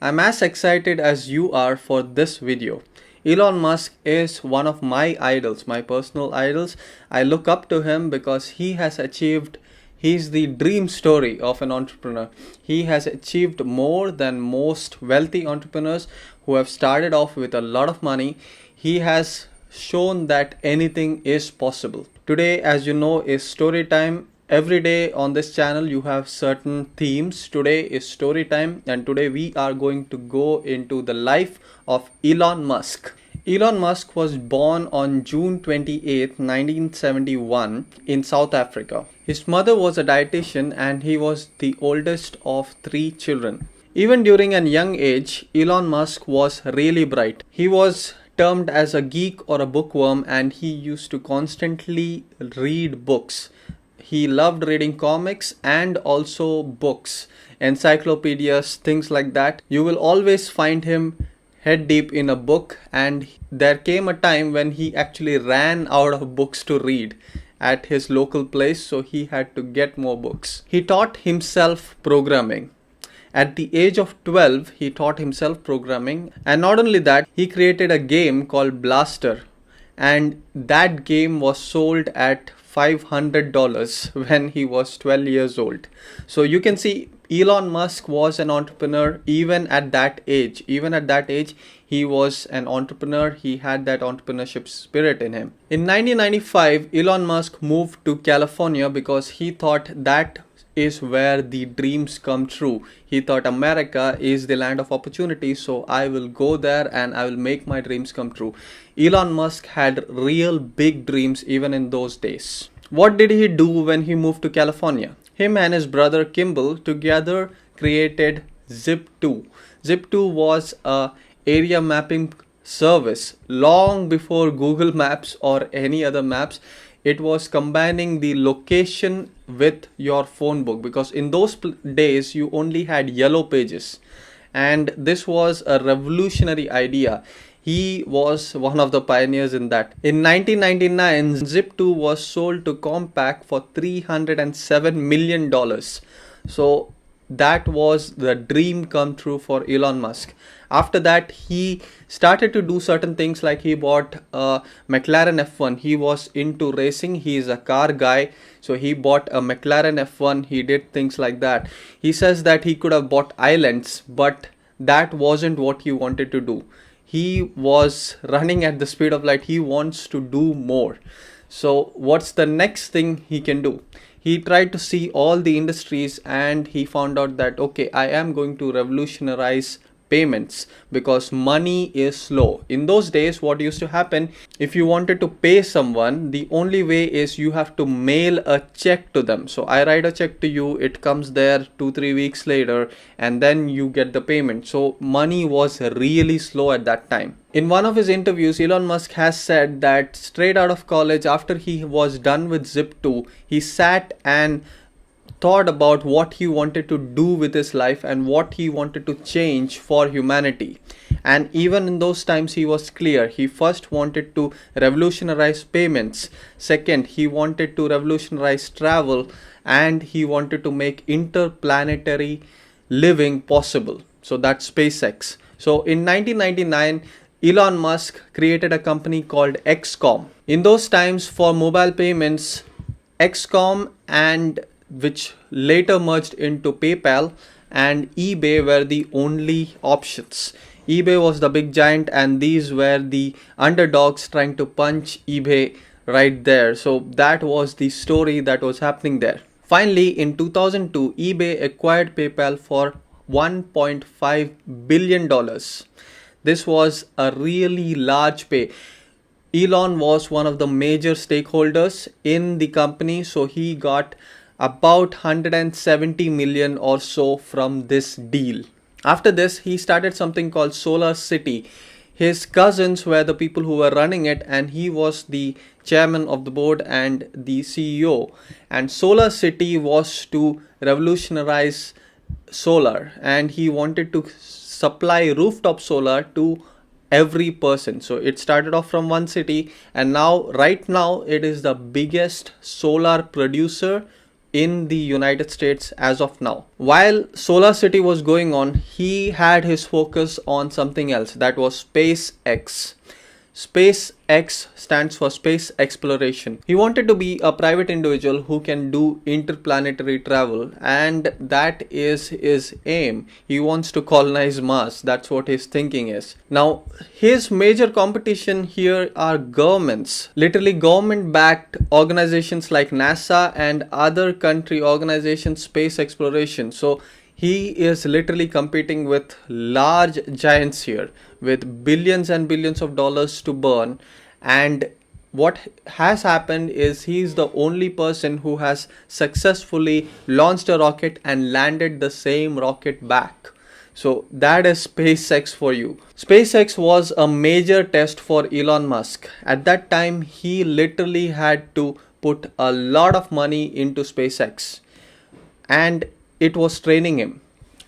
I'm as excited as you are for this video. Elon Musk is one of my idols, my personal idols. I look up to him because he's the dream story of an entrepreneur. He has achieved more than most wealthy entrepreneurs who have started off with a lot of money. He has shown that anything is possible. Today, as you know, is story time. Every day on this channel you have certain themes. Today is story time, and today we are going to go into the life of Elon Musk. Elon Musk was born on June 28, 1971 in South Africa. His mother was a dietitian and he was the oldest of 3 children. Even during a young age, Elon Musk was really bright. He was termed as a geek or a bookworm, and he used to constantly read books. He loved reading comics and also books, encyclopedias, things like that. You will always find him head deep in a book, and there came a time when he actually ran out of books to read at his local place, so he had to get more books. He taught himself programming. At the age of 12, he taught himself programming, and not only that, he created a game called Blaster, and that game was sold at $500 when he was 12 years old. So you can see Elon Musk was an entrepreneur even at that age. Even at that age, he was an entrepreneur. He had that entrepreneurship spirit in him. In 1995, Elon Musk moved to California because he thought that is where the dreams come true. He thought America is the land of opportunity, so I will go there and I will make my dreams come true. Elon Musk had real big dreams even in those days. What did he do when he moved to California? Him and his brother Kimball together created Zip2. Zip2 was a area mapping service long before Google Maps or any other maps. It was combining the location with your phone book, because in those days you only had yellow pages, and this was a revolutionary idea. He was one of the pioneers in that. In 1999, Zip2 was sold to Compaq for $307 million. So that was the dream come true for Elon Musk. After that, he started to do certain things, like he bought a McLaren F1. He was into racing. He is a car guy. So he bought a McLaren F1. He did things like that. He says that he could have bought islands, but that wasn't what he wanted to do. He was running at the speed of light. He wants to do more. So what's the next thing he can do? He tried to see all the industries, and he found out that, okay, I am going to revolutionize payments because money is slow. In those days, what used to happen, if you wanted to pay someone, the only way is you have to mail a check to them. So I write a check to you, it comes there 2-3 weeks later, and then you get the payment. So money was really slow at that time. In one of his interviews, Elon Musk has said that straight out of college, after he was done with Zip2, he sat and thought about what he wanted to do with his life and what he wanted to change for humanity. And even in those times, he was clear. He first wanted to revolutionize payments. Second, he wanted to revolutionize travel, and he wanted to make interplanetary living possible. So that's SpaceX. So in 1999, Elon Musk created a company called XCOM. In those times, for mobile payments, XCOM, and which later merged into PayPal, and eBay were the only options. eBay was the big giant, and these were the underdogs trying to punch eBay right there. So that was the story that was happening there. Finally, in 2002, eBay acquired PayPal for $1.5 billion. This was a really large pay. Elon was one of the major stakeholders in the company, so he got about 170 million or so from this deal. After this, he started something called Solar City. His cousins were the people who were running it, and he was the chairman of the board and the CEO. And Solar City was to revolutionize solar, and he wanted to supply rooftop solar to every person. So it started off from one city, and right now it is the biggest solar producer in the United States as of now. While Solar City was going on, he had his focus on something else, that was SpaceX. SpaceX stands for space exploration. He wanted to be a private individual who can do interplanetary travel, and that is his aim. He wants to colonize Mars. That's what his thinking is. Now, his major competition here are governments, literally government-backed organizations like NASA and other country organizations, space exploration. So he is literally competing with large giants here with billions and billions of dollars to burn. And what has happened is he's the only person who has successfully launched a rocket and landed the same rocket back. So that is SpaceX for you. SpaceX was a major test for Elon Musk. At that time, he literally had to put a lot of money into SpaceX, and it was training him.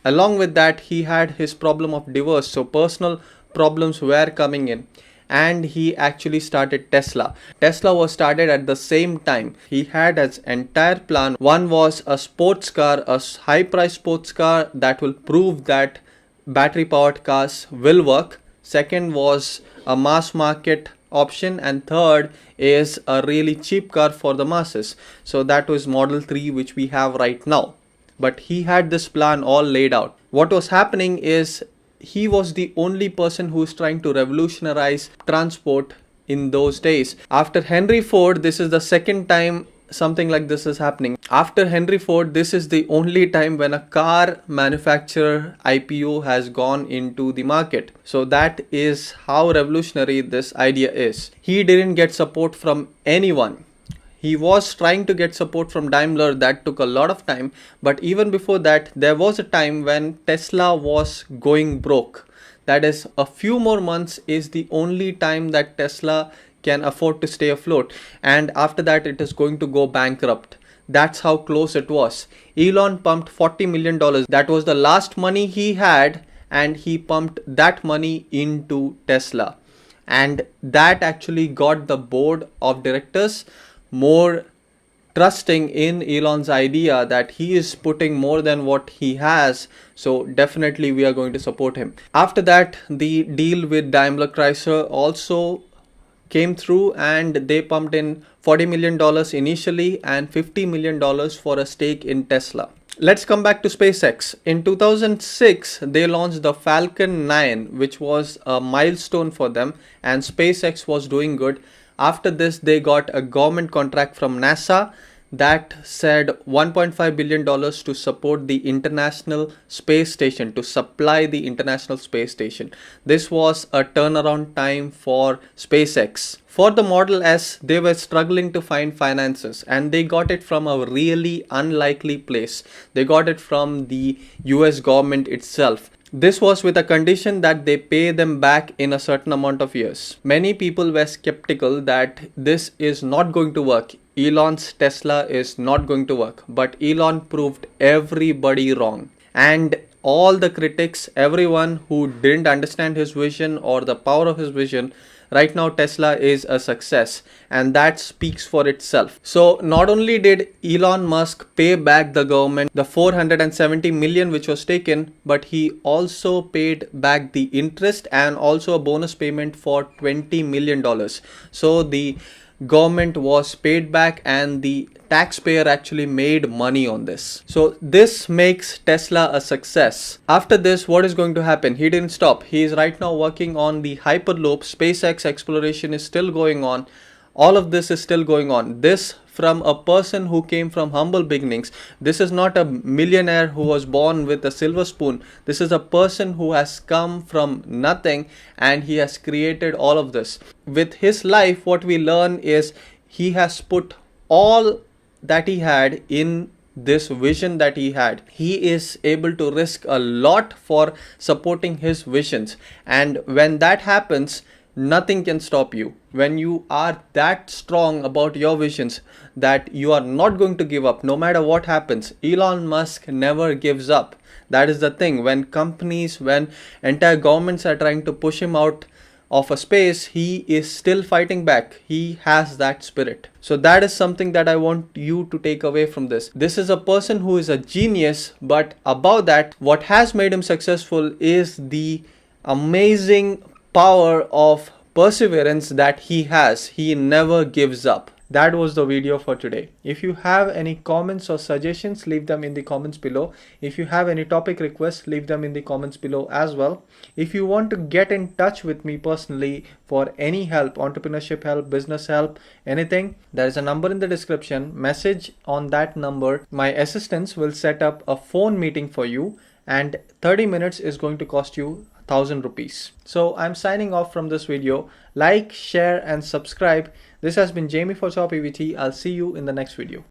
Along with that, he had his problem of divorce, so personal problems were coming in, and he actually started Tesla. Tesla was started at the same time. He had his entire plan. One was a sports car, a high price sports car that will prove that battery powered cars will work. Second was a mass market option, and third is a really cheap car for the masses. So that was Model 3, which we have right now. But he had this plan all laid out. What was happening is he was the only person who is trying to revolutionize transport in those days. After Henry Ford, this is the second time something like this is happening. After Henry Ford, this is the only time when a car manufacturer IPO has gone into the market. So that is how revolutionary this idea is. He didn't get support from anyone. He was trying to get support from Daimler. That took a lot of time. But even before that, there was a time when Tesla was going broke. That is, a few more months is the only time that Tesla can afford to stay afloat. And after that, it is going to go bankrupt. That's how close it was. Elon pumped $40 million. That was the last money he had, and he pumped that money into Tesla. And that actually got the board of directors more trusting in Elon's idea that he is putting more than what he has. So definitely we are going to support him. After that, the deal with Daimler Chrysler also came through, and they pumped in $40 million initially and $50 million for a stake in Tesla. Let's come back to SpaceX. In 2006, they launched the Falcon 9, which was a milestone for them, and SpaceX was doing good. After this, they got a government contract from NASA that said $1.5 billion to support the International Space Station, to supply the International Space Station. This was a turnaround time for SpaceX. For the Model S, they were struggling to find finances, and they got it from a really unlikely place. They got it from the US government itself. This was with a condition that they pay them back in a certain amount of years. Many people were skeptical that this is not going to work. Elon's Tesla is not going to work. But Elon proved everybody wrong. And all the critics, everyone who didn't understand his vision or the power of his vision, right now Tesla is a success, and that speaks for itself. So not only did Elon Musk pay back the government the 470 million which was taken, but he also paid back the interest and also a bonus payment for $20 million. So the government was paid back, and the taxpayer actually made money on this. So this makes Tesla a success. After this, what is going to happen? He didn't stop. He is right now working on the Hyperloop. SpaceX exploration is still going on. All of this is still going on. This from a person who came from humble beginnings. This is not a millionaire who was born with a silver spoon. This is a person who has come from nothing, and he has created all of this. With his life, what we learn is he has put all that he had in this vision that he had. He is able to risk a lot for supporting his visions, and when that happens, nothing can stop you. When you are that strong about your visions that you are not going to give up no matter what happens. Elon Musk never gives up. That is the thing. When companies, when entire governments are trying to push him out of a space, he is still fighting back. He has that spirit. So that is something that I want you to take away from this. This is a person who is a genius, but above that, what has made him successful is the amazing power of perseverance that he has. He never gives up. That was the video for today. If you have any comments or suggestions, leave them in the comments below. If you have any topic requests, leave them in the comments below as well. If you want to get in touch with me personally for any help, entrepreneurship help, business help, anything, there is a number in the description. Message on that number. My assistants will set up a phone meeting for you, and 30 minutes is going to cost you 1,000 rupees. So I'm signing off from this video. Like, share and subscribe. This has been Jamie for TopEvt. I'll see you in the next video.